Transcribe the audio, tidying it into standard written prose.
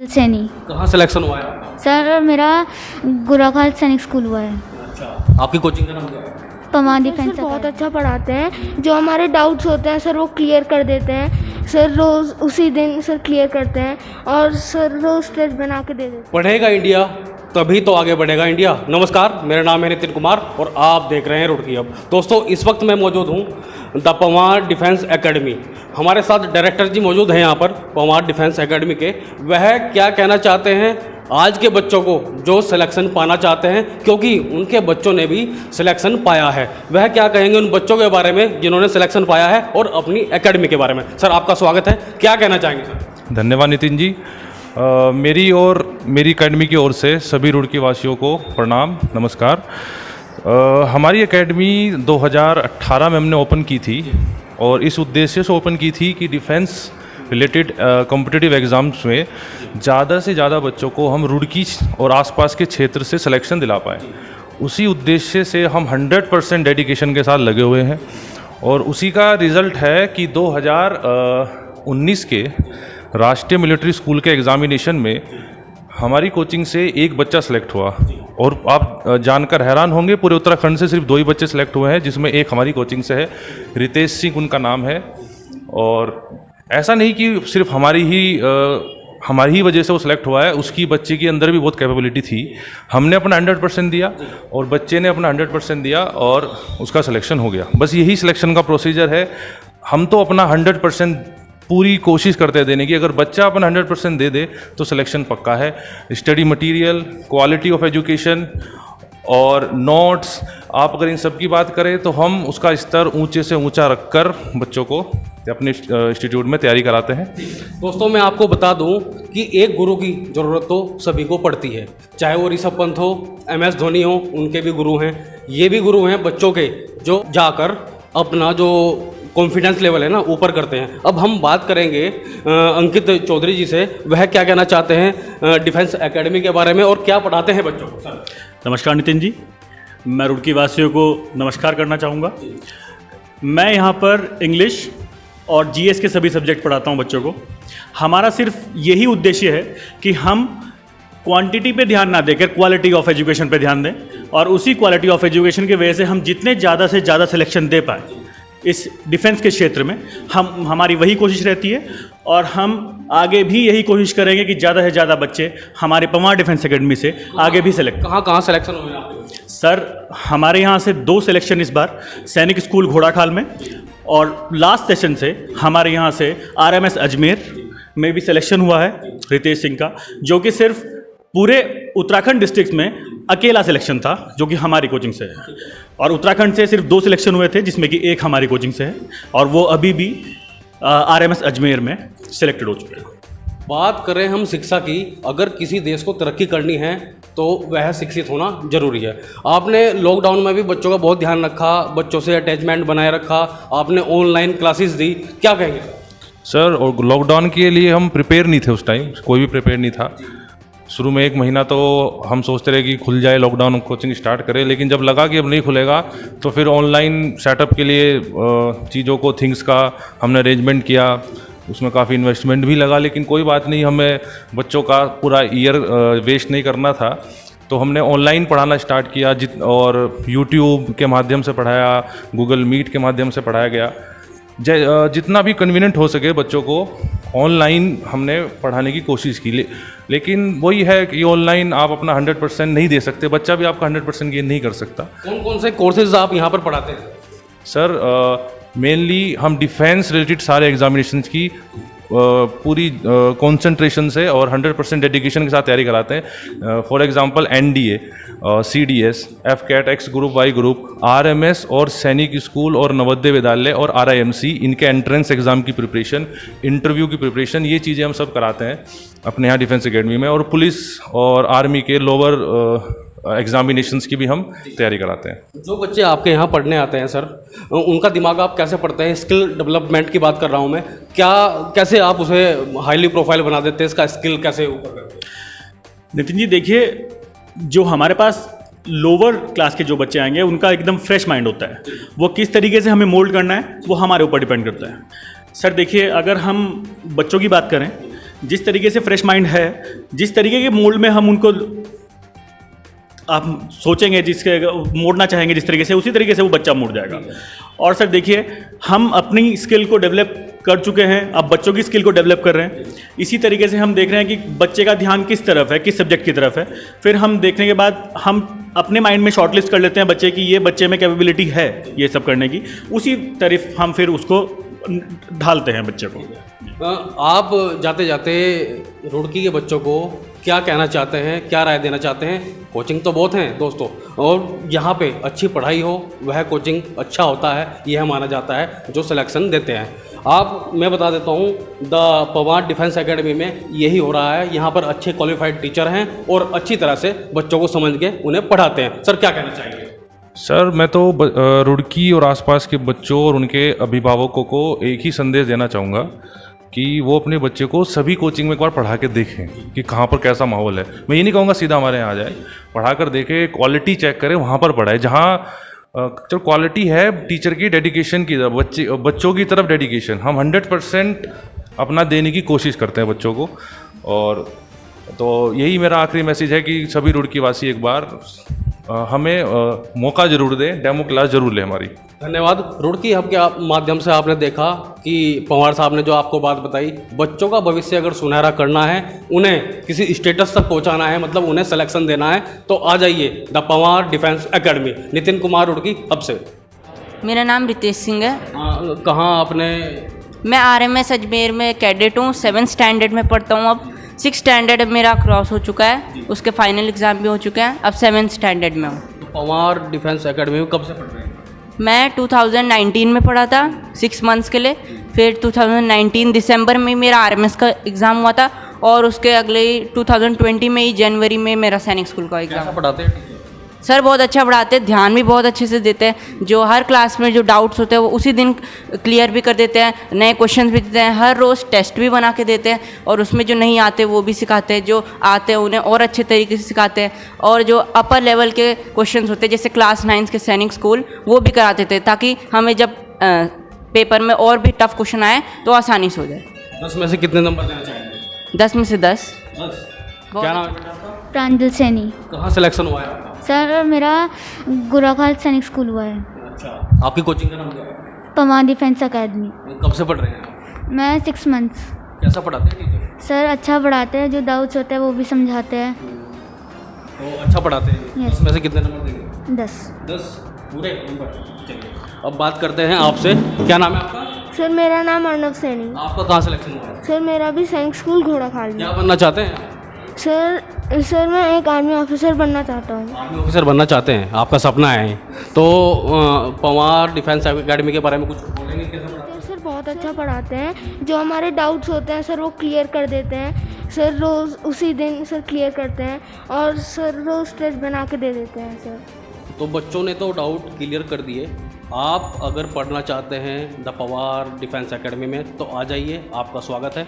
सैनी। कहाँ सिलेक्शन हुआ है आपका? सर मेरा गुराखाल सैनिक स्कूल हुआ है। अच्छा, आपकी कोचिंग का नाम क्या है? पमान डिफेंस सर बहुत अच्छा पढ़ाते हैं, जो हमारे डाउट्स होते हैं सर वो क्लियर कर देते हैं। सर रोज़ उसी दिन सर क्लियर करते हैं और सर रोज़ टेस्ट बना के दे देते हैं। पढ़ेगा इंडिया तभी तो आगे बढ़ेगा इंडिया। नमस्कार, मेरा नाम है नितिन कुमार और आप देख रहे हैं रुड़की अब। दोस्तों, इस वक्त मैं मौजूद हूँ द पवार डिफेंस एकेडमी। हमारे साथ डायरेक्टर जी मौजूद हैं यहाँ पर पवार डिफेंस एकेडमी के। वह क्या कहना चाहते हैं आज के बच्चों को जो सिलेक्शन पाना चाहते हैं, क्योंकि उनके बच्चों ने भी सिलेक्शन पाया है। वह क्या कहेंगे उन बच्चों के बारे में जिन्होंने सिलेक्शन पाया है और अपनी एकेडमी के बारे में। सर, आपका स्वागत है, क्या कहना चाहेंगे सर? धन्यवाद नितिन जी। मेरी और मेरी एकेडमी की ओर से सभी रुड़की वासियों को प्रणाम, नमस्कार। हमारी एकेडमी 2018 में हमने ओपन की थी और इस उद्देश्य से ओपन की थी कि डिफेंस रिलेटेड कॉम्पिटिटिव एग्ज़ाम्स में ज़्यादा से ज़्यादा बच्चों को हम रुड़की और आसपास के क्षेत्र से सिलेक्शन दिला पाएँ। उसी उद्देश्य से हम 100% डेडिकेशन के साथ लगे हुए हैं और उसी का रिज़ल्ट है कि 2019 के राष्ट्रीय मिलिट्री स्कूल के एग्ज़ामिनेशन में हमारी कोचिंग से एक बच्चा सेलेक्ट हुआ। और आप जानकर हैरान होंगे, पूरे उत्तराखंड से सिर्फ 2 ही बच्चे सेलेक्ट हुए हैं, जिसमें एक हमारी कोचिंग से है, रितेश सिंह उनका नाम है। और ऐसा नहीं कि सिर्फ हमारी ही वजह से वो सिलेक्ट हुआ है, उसकी बच्चे के अंदर भी बहुत कैपेबिलिटी थी। हमने अपना 100% दिया और बच्चे ने अपना 100% दिया और उसका सिलेक्शन हो गया। बस यही सिलेक्शन का प्रोसीजर है। हम तो अपना 100% पूरी कोशिश करते हैं देने की। अगर बच्चा अपना 100% दे दे तो सिलेक्शन पक्का है। Study material, quality of education और नोट्स, आप अगर इन सब की बात करें तो हम उसका स्तर ऊंचे से ऊंचा रखकर बच्चों को अपने इंस्टीट्यूट में तैयारी कराते हैं। दोस्तों, मैं आपको बता दूं कि एक गुरु की ज़रूरत तो सभी को पड़ती है, चाहे वो ऋषभ पंत हो, MS धोनी हो, उनके भी गुरु हैं। ये भी गुरु हैं बच्चों के, जो जाकर अपना जो कॉन्फिडेंस लेवल है ना ऊपर करते हैं। अब हम बात करेंगे अंकित चौधरी जी से। वह क्या कहना चाहते हैं डिफेंस एकेडमी के बारे में और क्या पढ़ाते हैं बच्चों को। सर, नमस्कार नितिन जी, मैं रुड़की वासियों को नमस्कार करना चाहूँगा। मैं यहाँ पर इंग्लिश और GS के सभी सब्जेक्ट पढ़ाता हूँ बच्चों को। हमारा सिर्फ यही उद्देश्य है कि हम क्वांटिटी पे ध्यान ना देकर क्वालिटी ऑफ एजुकेशन पे ध्यान दें और उसी क्वालिटी ऑफ एजुकेशन की वजह से हम जितने ज़्यादा से ज़्यादा सिलेक्शन दे पाएँ इस डिफेंस के क्षेत्र में। हमारी वही कोशिश रहती है और हम आगे भी यही कोशिश करेंगे कि ज़्यादा से ज़्यादा बच्चे हमारे पवार डिफेंस एकेडमी से आगे भी सेलेक्ट। कहाँ सिलेक्शन हुए आपके? सर, हमारे यहाँ से 2 सिलेक्शन इस बार सैनिक स्कूल घोड़ाखाल में और लास्ट सेशन से हमारे यहाँ से RMS अजमेर में भी सिलेक्शन हुआ है रितेश सिंह का, जो कि सिर्फ पूरे उत्तराखंड डिस्ट्रिक्ट में अकेला सिलेक्शन था, जो कि हमारी कोचिंग से है। और उत्तराखंड से सिर्फ 2 सिलेक्शन हुए थे, जिसमें कि एक हमारी कोचिंग से है और वो अभी भी RMS अजमेर में सिलेक्टेड हो चुके हैं। बात करें हम शिक्षा की, अगर किसी देश को तरक्की करनी है तो वह शिक्षित होना जरूरी है। आपने लॉकडाउन में भी बच्चों का बहुत ध्यान रखा, बच्चों से अटैचमेंट बनाए रखा, आपने ऑनलाइन क्लासेस दी, क्या कहेंगे सर? और लॉकडाउन के लिए हम प्रिपेयर नहीं थे, उस टाइम कोई भी प्रिपेयर नहीं था। शुरू में 1 महीना तो हम सोचते रहे कि खुल जाए लॉकडाउन, कोचिंग स्टार्ट करें, लेकिन जब लगा कि अब नहीं खुलेगा तो फिर ऑनलाइन सेटअप के लिए चीज़ों को, थिंग्स का हमने अरेंजमेंट किया। उसमें काफ़ी इन्वेस्टमेंट भी लगा, लेकिन कोई बात नहीं, हमें बच्चों का पूरा ईयर वेस्ट नहीं करना था, तो हमने ऑनलाइन पढ़ाना स्टार्ट किया। और यूट्यूब के माध्यम से पढ़ाया, गूगल मीट के माध्यम से पढ़ाया गया। जितना भी कन्वीनियंट हो सके बच्चों को ऑनलाइन हमने पढ़ाने की कोशिश की। लेकिन वही है कि ऑनलाइन आप अपना 100% नहीं दे सकते, बच्चा भी आपका 100% गेन नहीं कर सकता। कौन कौन से कोर्सेज आप यहाँ पर पढ़ाते हैं? सर, मेनली हम डिफेंस रिलेटेड सारे एग्जामिनेशंस की पूरी कंसंट्रेशन से और 100% डेडिकेशन के साथ तैयारी कराते हैं। For example NDA, CDS, FCAT, X group, Y group, RMS और सैनिक स्कूल और नवोदय विद्यालय और RIMC, इनके एंट्रेंस एग्ज़ाम की प्रिपरेशन, इंटरव्यू की प्रिपरेशन, ये चीज़ें हम सब कराते हैं अपने यहाँ डिफेंस एकेडमी में। और पुलिस और आर्मी के लोअर एग्जामिनेशंस की भी हम तैयारी कराते हैं। जो बच्चे आपके यहाँ पढ़ने आते हैं सर, उनका दिमाग आप कैसे पढ़ते हैं? स्किल डेवलपमेंट की बात कर रहा हूँ मैं, कैसे आप उसे हाईली प्रोफाइल बना देते हैं? इसका स्किल कैसे ऊपर करते हैं? नितिन जी, देखिए, जो हमारे पास लोअर क्लास के जो बच्चे आएंगे उनका एकदम फ्रेश माइंड होता है। वो किस तरीके से हमें मोल्ड करना है वो हमारे ऊपर डिपेंड करता है। सर देखिए, अगर हम बच्चों की बात करें जिस तरीके से फ्रेश माइंड है, जिस तरीके के मोल्ड में हम उनको आप सोचेंगे, जिसके मोड़ना चाहेंगे जिस तरीके से, उसी तरीके से वो बच्चा मुड़ जाएगा। और सर देखिए, हम अपनी स्किल को डेवलप कर चुके हैं, अब बच्चों की स्किल को डेवलप कर रहे हैं। इसी तरीके से हम देख रहे हैं कि बच्चे का ध्यान किस तरफ है, किस सब्जेक्ट की तरफ है। फिर हम देखने के बाद हम अपने माइंड में शॉर्टलिस्ट कर लेते हैं बच्चे की, ये बच्चे में कैपेबिलिटी है ये सब करने की, उसी तरफ हम फिर उसको ढालते हैं बच्चे को। आप जाते जाते रुड़की के बच्चों को क्या कहना चाहते हैं, क्या राय देना चाहते हैं? कोचिंग तो बहुत हैं दोस्तों, और यहाँ पे अच्छी पढ़ाई हो वह कोचिंग अच्छा होता है, यह माना जाता है जो सिलेक्शन देते हैं। मैं बता देता हूँ, द पवार डिफेंस एकेडमी में यही हो रहा है। यहाँ पर अच्छे क्वालिफाइड टीचर हैं और अच्छी तरह से बच्चों को समझ के उन्हें पढ़ाते हैं। सर क्या कहना चाहेंगे? सर मैं तो रुड़की और आसपास के बच्चों और उनके अभिभावकों को एक ही संदेश देना चाहूँगा कि वो अपने बच्चे को सभी कोचिंग में एक बार पढ़ा के देखें कि कहाँ पर कैसा माहौल है। मैं ये नहीं कहूँगा सीधा हमारे यहाँ आ जाए, पढ़ा कर देखें, क्वालिटी चेक करें, वहाँ पर पढ़ाए जहाँ चलो क्वालिटी है टीचर की, डेडिकेशन की तरफ, बच्चों की तरफ डेडिकेशन हम 100% अपना देने की कोशिश करते हैं बच्चों को। और तो यही मेरा आखिरी मैसेज है कि सभी रुड़की वासी एक बार हमें मौका ज़रूर दें, डेमो क्लास ज़रूर लें हमारी। धन्यवाद। रुड़की हब के माध्यम से आपने देखा कि पवार साहब ने जो आपको बात बताई, बच्चों का भविष्य अगर सुनहरा करना है, उन्हें किसी स्टेटस तक पहुंचाना है, मतलब उन्हें सिलेक्शन देना है, तो आ जाइए the Pawar defence academy. Nitin Kumar Roorkee hub से। मेरा नाम रितेश सिंह है। कहाँ आपने? मैं RMS अजमेर में कैडेट हूँ, 7th स्टैंडर्ड में पढ़ता हूँ। अब 6th स्टैंडर्ड मेरा क्रॉस हो चुका है, उसके फाइनल एग्ज़ाम भी हो चुके हैं, अब 7th स्टैंडर्ड में हूँ। तो पवार डिफेंस एकेडमी में कब से पढ़ रहे हैं? मैं 2019 में पढ़ा था 6 मंथ्स के लिए, फिर 2019 दिसंबर में मेरा RMS का एग्ज़ाम हुआ था, और उसके अगले 2020 में ही जनवरी में मेरा सैनिक स्कूल का एग्ज़ाम। कैसा पढ़ाते हैं टीचर? सर बहुत अच्छा पढ़ाते हैं, ध्यान भी बहुत अच्छे से देते हैं। जो हर क्लास में जो डाउट्स होते हैं वो उसी दिन क्लियर भी कर देते हैं, नए क्वेश्चंस भी देते हैं, हर रोज़ टेस्ट भी बना के देते हैं, और उसमें जो नहीं आते वो भी सिखाते हैं, जो आते हैं उन्हें और अच्छे तरीके से सिखाते हैं। और जो अपर लेवल के क्वेश्चंस होते हैं, जैसे क्लास 9 के सैनिक स्कूल, वो भी कराते थे, ताकि हमें जब पेपर में और भी टफ क्वेश्चन आए तो आसानी से हो जाए। 10 में से कितने नंबर देना चाहेंगे? 10 में से 10। क्या नाम है बेटा आपका? प्रांजल सैनी। कहाँ सिलेक्शन हुआ है आपका? सर मेरा गुराखाल सैनिक स्कूल हुआ है। अच्छा, आपकी कोचिंग का नाम क्या है? Pawar defence academy. कब से पढ़ रहे हैं? मैं 6 मंथ्स। कैसा पढ़ाते हैं टीचर? सर अच्छा पढ़ाते हैं, जो डाउट्स होते हैं वो भी समझाते हैं। तो अच्छा पढ़ाते हैं। Yes. 10 में से कितने नंबर देंगे? 10। 10 पूरे नंबर। चलिए अब बात करते हैं आपसे। क्या नाम है आपका? सर मेरा नाम अर्नव सैनी। आपका कहाँ सिलेक्शन हुआ है? सर मेरा भी सैनिक स्कूल घोड़ाखाल में। क्या बनना चाहते हैं आप? सर मैं एक आर्मी ऑफिसर बनना चाहता हूँ। आर्मी ऑफिसर बनना चाहते हैं, आपका सपना है। तो पवार डिफेंस एकेडमी के बारे में कुछ बोलेंगे? कैसे पढ़ाते हैं? सर बहुत अच्छा पढ़ाते हैं, जो हमारे डाउट्स होते हैं सर वो क्लियर कर देते हैं। सर रोज़ उसी दिन सर क्लियर करते हैं, और सर रोज़ टेस्ट बना के दे देते हैं सर। तो बच्चों ने तो डाउट क्लियर कर दिए। आप अगर पढ़ना चाहते हैं द पवार डिफेंस एकेडमी में, तो आ जाइए, आपका स्वागत है।